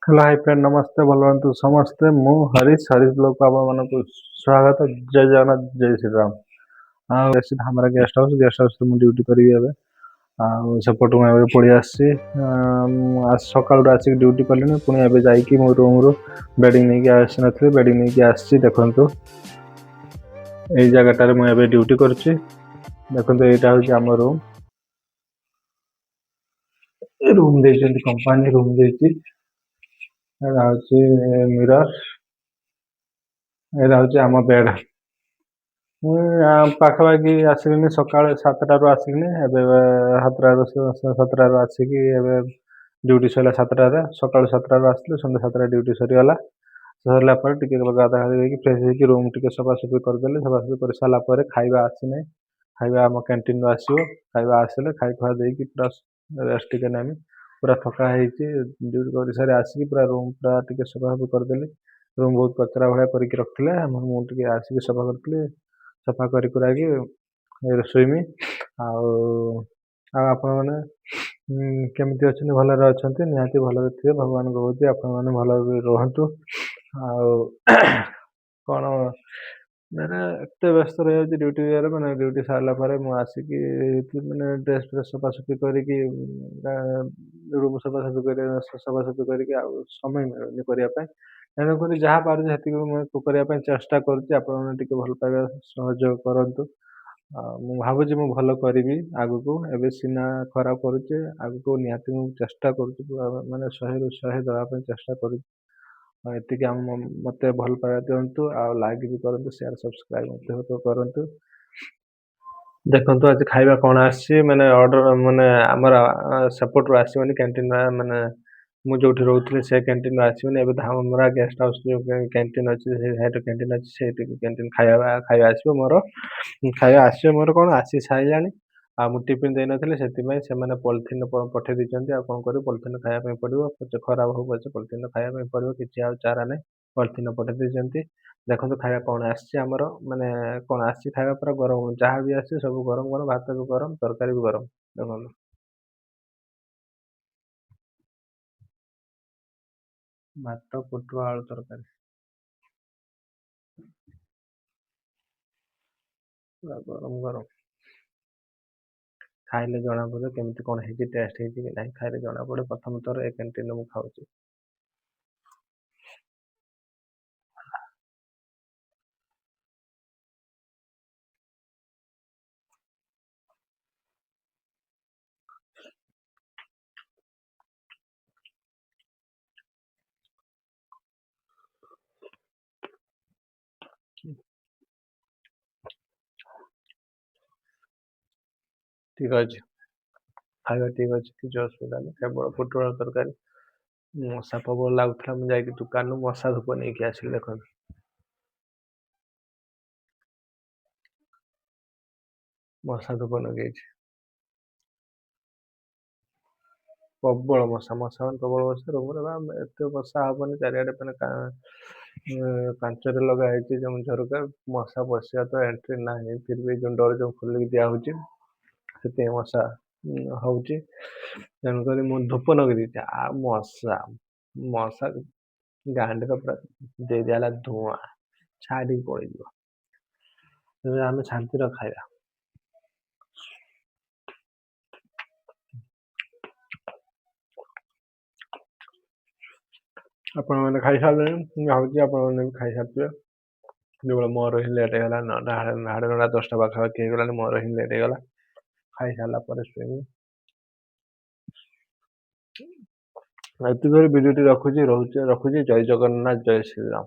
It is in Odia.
ହ୍ୟାଲୋ ହାଇ ଫ୍ରେଣ୍ଡ ନମସ୍ତେ ଭଲ ହୁଅନ୍ତୁ ସମସ୍ତେ। ମୁଁ ହରିଶ ବ୍ଲଗକୁ ଆପଣମାନଙ୍କୁ ସ୍ୱାଗତ। ଜୟ ଜଗନ୍ନାଥ, ଜୟ ଶ୍ରୀରାମ। ଆଉ ବେଶୀ ଧାମରା ଗେଷ୍ଟ ହାଉସରେ ମୁଁ ଡ୍ୟୁଟି କରିବି ଏବେ। ଆଉ ସେପଟୁ ମୁଁ ଏବେ ପଳେଇ ଆସିଛି। ସକାଳୁ ଆସିକି ଡ୍ୟୁଟି କଲିଣି, ପୁଣି ଏବେ ଯାଇକି ମୋ ରୁମରୁ ବେଡ଼ିଂ ନେଇକି ଆସିନଥିଲି, ବେଡ଼ିଂ ନେଇକି ଆସିଛି। ଦେଖନ୍ତୁ ଏଇ ଜାଗାଟାରେ ମୁଁ ଏବେ ଡ୍ୟୁଟି କରୁଛି। ଦେଖନ୍ତୁ ଏଇଟା ହେଉଛି ଆମ ରୁମ୍। ରୁମ୍ ଦେଇଛନ୍ତି, କମ୍ପାନୀ ରୁମ୍ ଦେଇଛି। ଏଇଟା ହେଉଛି ମିରର, ଏଇଟା ହେଉଛି ଆମ ବେଡ୍। ମୁଁ ପାଖାପାଖି ଆସିଲିଣି ସକାଳ 7ଟାରୁ ଆସିଲିଣି। ଏବେ 7ଟାରୁ ଆସିକି ଏବେ ଡ୍ୟୁଟି ସରିଲା 7ଟାରେ। ସକାଳୁ 7ଟାରୁ ଆସିଲି, ସନ୍ଧ୍ୟା 7ଟା ଡ୍ୟୁଟି ସରିଗଲା। ସରିଲା ପରେ ଟିକେ ଗାଧା ହେଇକି ଫ୍ରେଶ୍ ହେଇକି ରୁମ୍ ଟିକେ ସଫାସଫି କରିଦେଲି। ସଫାସଫି କରିସାରିଲା ପରେ ଖାଇବା ଆସିନାହିଁ, ଖାଇବା ଆମ କ୍ୟାଣ୍ଟିନ୍ରୁ ଆସିବ। ଖାଇବା ଆସିଲେ ଖାଇ ଖୁଆ ଦେଇକି ପୁରା ରେଷ୍ଟ ଟିକେ ନେମି। ପୁରା ଥକା ହେଇଛି, ଡ୍ୟୁଟି କରିସାରି ଆସିକି ପୁରା ରୁମ୍ ପୁରା ଟିକେ ସଫାସଫି କରିଦେଲି। ରୁମ୍ ବହୁତ କଚରା ଭଳିଆ କରିକି ରଖିଥିଲେ, ମୁଁ ଟିକେ ଆସିକି ସଫା କରିଥିଲି। ସଫା କରି କୁରାକି ଶୋଇମି। ଆଉ ଆପଣମାନେ କେମିତି ଅଛନ୍ତି? ଭଲରେ ଅଛନ୍ତି? ନିହାତି ଭଲରେ ଥିବେ। ଭଗବାନଙ୍କୁ କହୁଛି ଆପଣମାନେ ଭଲରେ ରୁହନ୍ତୁ। ଆଉ କ'ଣ ମାନେ ଏତେ ବ୍ୟସ୍ତ ରହିଯାଉଛି ଡ୍ୟୁଟି ଇଏରେ, ମାନେ ଡ୍ୟୁଟି ସାରିଲା ପରେ ମୁଁ ଆସିକି ମାନେ ଡ୍ରେସ୍ ଫ୍ରେସ୍ ସଫାସଫି କରିକି ରୁମ୍ ସଫାସଫି କରିକି ଆଉ ସମୟ ମିଳୁନି କରିବା ପାଇଁ। ତେଣୁକରି ଯାହା ପାରୁଛି ସେତିକି ମୁଁ କରିବା ପାଇଁ ଚେଷ୍ଟା କରୁଛି। ଆପଣମାନେ ଟିକେ ଭଲ ପାଇବା ସହଯୋଗ କରନ୍ତୁ। ମୁଁ ଭାବୁଛି ମୁଁ ଭଲ କରିବି ଆଗକୁ। ଏବେ ସିନା ଖରାପ କରୁଛି, ଆଗକୁ ନିହାତି ମୁଁ ଚେଷ୍ଟା କରୁଛି, ମାନେ 100ରୁ 100 ଦେବା ପାଇଁ ଚେଷ୍ଟା କରୁଛି। ଏତିକି ମୋତେ ଭଲ ପାଇବା ଦିଅନ୍ତୁ, ଆଉ ଲାଇକ୍ ବି କରନ୍ତୁ, ସେୟାର ସବସ୍କ୍ରାଇବ୍ ମଧ୍ୟ କରନ୍ତୁ। ଦେଖନ୍ତୁ ଆଜି ଖାଇବା କ'ଣ ଆସିଛି, ମାନେ ଅର୍ଡ଼ର ମାନେ ଆମର ସେପଟରୁ ଆସିବନି କ୍ୟାଣ୍ଟିନ୍, ମାନେ ମୁଁ ଯେଉଁଠି ରହୁଥିଲି ସେ କ୍ୟାଣ୍ଟିନ୍ରୁ ଆସିବନି। ଏବେ ଧାମରା ଗେଷ୍ଟ ହାଉସ୍ ଯେଉଁ କ୍ୟାଣ୍ଟିନ୍ ଅଛି, ସେ ସାଇଡ଼୍ର କ୍ୟାଣ୍ଟିନ୍ ଅଛି, ସେଇଠି କ୍ୟାଣ୍ଟିନ୍ ଖାଇବା ଆସିବ ମୋର। ଖାଇବା ଆସିବ ମୋର କ'ଣ ଆସି ସାରିଲାଣି। ଆଉ ମୁଁ ଟିଫିନ୍ ଦେଇନଥିଲି, ସେଥିପାଇଁ ସେମାନେ ପଲିଥିନ୍ ପଠାଇ ଦେଇଛନ୍ତି। ଆଉ କ'ଣ କରିବୁ, ପଲିଥିନ୍ ଖାଇବା ପାଇଁ ପଡ଼ିବ। ପଛେ ଖରାପ ହଉ ପଛେ ପଲିଥିନ୍ ଖାଇବା ପାଇଁ ପଡ଼ିବ, କିଛି ଆଉ ଚାରା ନାହିଁ। ପଲିଥିନ୍ ପଠାଇ ଦେଇଛନ୍ତି। ଦେଖନ୍ତୁ ଖାଇବା କ'ଣ ଆସିଛି ଆମର, ମାନେ କ'ଣ ଆସିଛି ଖାଇବା ପୁରା ଗରମ। ଯାହା ବି ଆସିଛି ସବୁ ଗରମ ଗରମ, ଭାତ ବି ଗରମ, ତରକାରୀ ବି ଗରମ। ଦେଖନ୍ତୁ ଭାତ, ପୋଟଳ ଆଳୁ ତରକାରୀ ପୁରା ଗରମ ଗରମ। ଖାଇଲେ ଜଣା ପଡ଼ିବ କେମିତି କ'ଣ ହେଇଛି, ଟେଷ୍ଟ ହେଇଛି କି ନାହିଁ ଖାଇଲେ ଜଣା ପଡ଼େ। ପ୍ରଥମ ଥର ଏ କ୍ୟାଣ୍ଟିନ୍ରେ ମୁଁ ଖାଉଛି। ଠିକ୍ ଅଛି, ଖାଇବା ଠିକ୍ ଅଛି, କିଛି ଅସୁବିଧା ନାହିଁ। କେବଳ ପୋଟଳ ତରକାରୀ ମଶା ପ୍ରବଳ ଲାଗୁଥିଲା, ମୁଁ ଯାଇକି ଦୋକାନରୁ ମଶା ଧୂପ ନେଇକି ଆସିଲି। ଦେଖନ୍ତୁ ମଶା ଧୂପ ଲଗେଇଛି। ପ୍ରବଳ ମଶା ମାନେ ପ୍ରବଳ ମଶା। ରୁମ୍ରେ ଏତେ ମଶା ହବନି, ଚାରିଆଡ଼େ ମାନେ କାଞ୍ଚରେ ଲଗା ହେଇଛି ଯେଉଁ ଝରକା, ମଶା ପଶିବା ତ ଏଣ୍ଟ୍ରି ନାହିଁ। ଫିର୍ ବି ଯେଉଁ ଡୋର୍ ଯେଉଁ ଖୋଲିକି ଦିଆହେଉଛି, ସେଥିପାଇଁ ମଶା ହେଉଛି। ତେଣୁକରି ମୁଁ ଧୂପ ଲଗେଇ ଦେଇଛି। ଆଉ ମଶା ଗାଣ୍ଡିର ପୁରା ଦେଇ ଦିଆହେଲା ଧୂଆଁ, ଛାଡ଼ିକି ପଳେଇଯିବ। ତେବେ ଆମେ ଶାନ୍ତିର ଖାଇବା। ଆପଣମାନେ ଖାଇସାରିଲେଣି, ମୁଁ ଭାବୁଛି ଆପଣମାନେ ବି ଖାଇସାରିଥିବେ। କେବଳ ମୋର ହିଁ ଲେଟ୍ ହେଇଗଲା, 9ଟା ସାଢ଼େ 9ଟା 10ଟା ପାଖାପାଖି ହେଇଗଲାଣି, ମୋର ହିଁ ଲେଟ୍ ହେଇଗଲା। ଖାଇସାରିଲା ପରେ ଶୋଇବି। ଏତିକି ଭିଡ଼ିଓଟି ରଖୁଛି। ଜୟ ଜଗନ୍ନାଥ, ଜୟ ଶ୍ରୀରାମ।